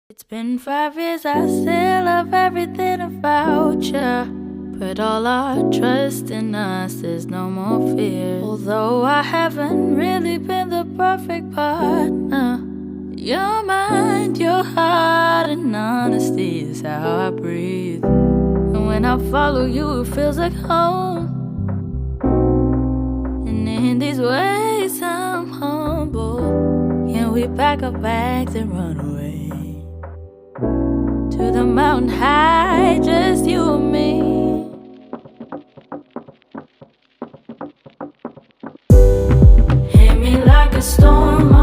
It's been 5 years, I still love everything about you. Put all our trust in us, there's no more fear. Although I haven't really been the perfect partner, your mind, your heart, and honesty is how I breathe. And when I follow you, it feels like home. And in these ways, I'm humble. Can we pack our bags and run away to the mountain high, just you and me? Hit me like a storm.